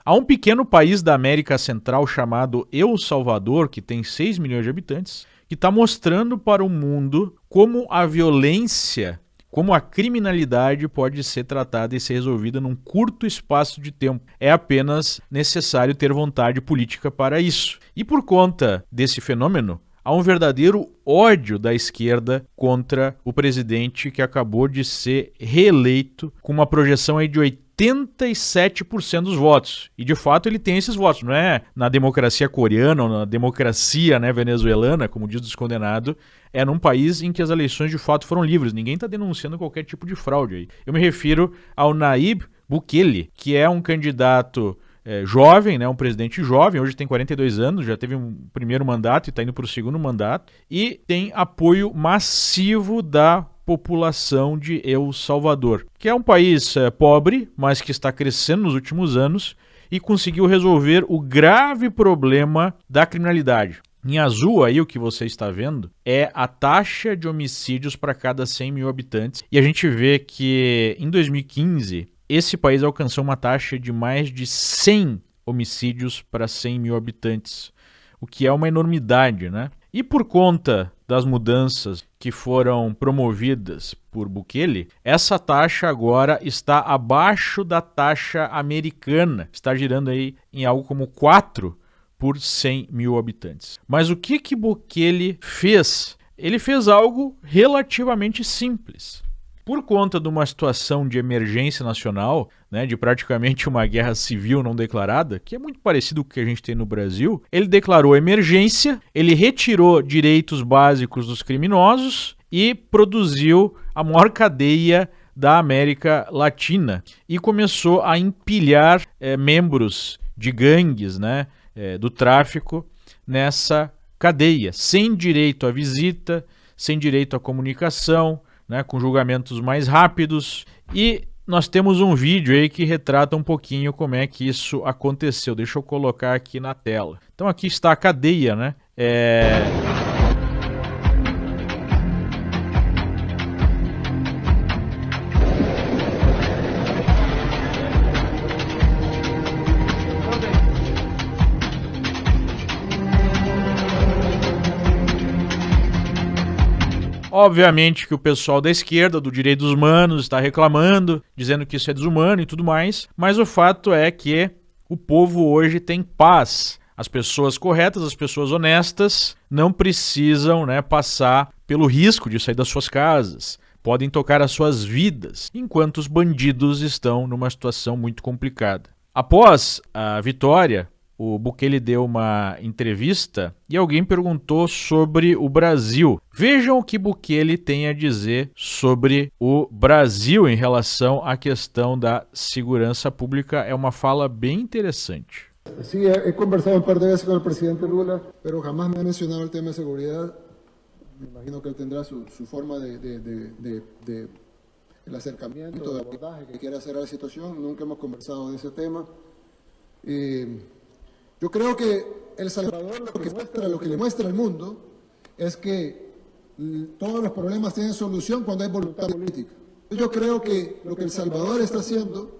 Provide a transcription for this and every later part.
Há um pequeno país da América Central chamado El Salvador, que tem 6 milhões de habitantes, que está mostrando para o mundo como a violência, como a criminalidade pode ser tratada e ser resolvida num curto espaço de tempo. É apenas necessário ter vontade política para isso. E por conta desse fenômeno, há um verdadeiro ódio da esquerda contra o presidente que acabou de ser reeleito com uma projeção aí de 87% dos votos. E de fato ele tem esses votos. Não é na democracia coreana ou na democracia, né, venezuelana, como diz o descondenado, é num país em que as eleições de fato foram livres. Ninguém está denunciando qualquer tipo de fraude aí. Eu me refiro ao Nayib Bukele, que é um candidato jovem, né, um presidente jovem, hoje tem 42 anos, já teve um primeiro mandato e está indo para o segundo mandato, e tem apoio massivo da população de El Salvador, que é um país pobre, mas que está crescendo nos últimos anos e conseguiu resolver o grave problema da criminalidade. Em azul aí o que você está vendo é a taxa de homicídios para cada 100 mil habitantes, e a gente vê que em 2015 esse país alcançou uma taxa de mais de 100 homicídios para 100 mil habitantes, o que é uma enormidade, né? E por conta das mudanças que foram promovidas por Bukele, essa taxa agora está abaixo da taxa americana, está girando aí em algo como 4 por 100 mil habitantes. Mas o que Bukele fez? Ele fez algo relativamente simples. Por conta de uma situação de emergência nacional, né, de praticamente uma guerra civil não declarada, que é muito parecido com o que a gente tem no Brasil, ele declarou emergência, ele retirou direitos básicos dos criminosos e produziu a maior cadeia da América Latina e começou a empilhar membros de gangues, né, do tráfico nessa cadeia, sem direito à visita, sem direito à comunicação, né, com julgamentos mais rápidos, e nós temos um vídeo aí que retrata um pouquinho como é que isso aconteceu. Deixa eu colocar aqui na tela. Então aqui está a cadeia, né? Obviamente que o pessoal da esquerda, do direito dos humanos, está reclamando, dizendo que isso é desumano e tudo mais, mas o fato é que o povo hoje tem paz. As pessoas corretas, as pessoas honestas, não precisam, né, passar pelo risco de sair das suas casas, podem tocar as suas vidas, enquanto os bandidos estão numa situação muito complicada. Após a vitória, o Bukele deu uma entrevista e alguém perguntou sobre o Brasil. Vejam o que Bukele tem a dizer sobre o Brasil em relação à questão da segurança pública. É uma fala bem interessante. Sí, he conversado un par de veces con el presidente Lula, pero jamás me ha mencionado el tema de seguridad. Me imagino que él tendrá su forma de el acercamiento, de abordaje que quiera hacer a la situación. Nunca hemos conversado de ese tema. Yo creo que El Salvador lo que le muestra al mundo es que todos los problemas tienen solución cuando hay voluntad política. Yo creo que lo que El Salvador está haciendo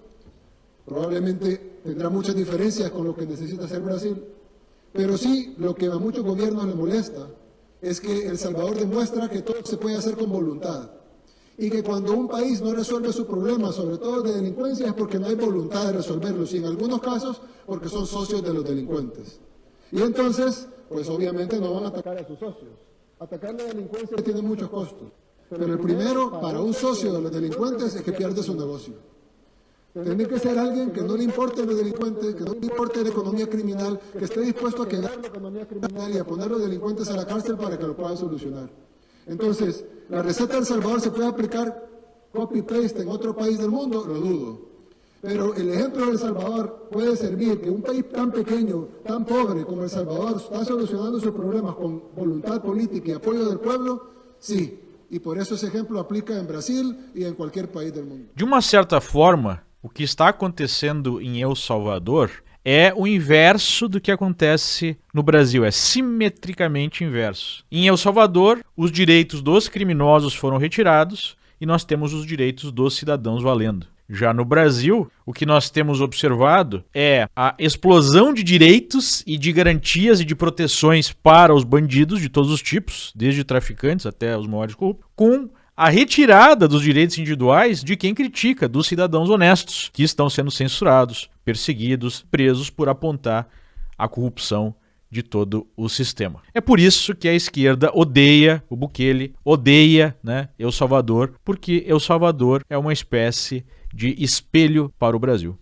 probablemente tendrá muchas diferencias con lo que necesita hacer Brasil, pero sí lo que a muchos gobiernos les molesta es que El Salvador demuestra que todo se puede hacer con voluntad y que cuando un país no resuelve sus problemas, sobre todo de delincuencia, es porque no hay voluntad de resolverlos y en algunos casos porque son socios de los delincuentes. Y entonces, pues obviamente no van a atacar a sus socios. Atacar la delincuencia tiene muchos costos, pero el primero para un socio de los delincuentes es que pierde su negocio. Tiene que ser alguien que no le importe los delincuentes, que no le importe la economía criminal, que esté dispuesto a quedar la economía criminal y a poner a los delincuentes a la cárcel para que lo puedan solucionar. Entonces, ¿la receta de El Salvador se puede aplicar copy-paste en otro país del mundo? Lo dudo. Pero el ejemplo de El Salvador puede servir que un país tan pequeño, tan pobre como El Salvador está solucionando sus problemas con voluntad política y apoyo del pueblo, sí. Y por eso ese ejemplo aplica en Brasil y en cualquier país del mundo. De uma certa forma, o que está acontecendo em El Salvador é o inverso do que acontece no Brasil, é simetricamente inverso. Em El Salvador, os direitos dos criminosos foram retirados e nós temos os direitos dos cidadãos valendo. Já no Brasil, o que nós temos observado é a explosão de direitos e de garantias e de proteções para os bandidos de todos os tipos, desde traficantes até os maiores corruptos, com a retirada dos direitos individuais de quem critica, dos cidadãos honestos, que estão sendo censurados, perseguidos, presos por apontar a corrupção de todo o sistema. É por isso que a esquerda odeia o Bukele, odeia, El Salvador, porque El Salvador é uma espécie de espelho para o Brasil.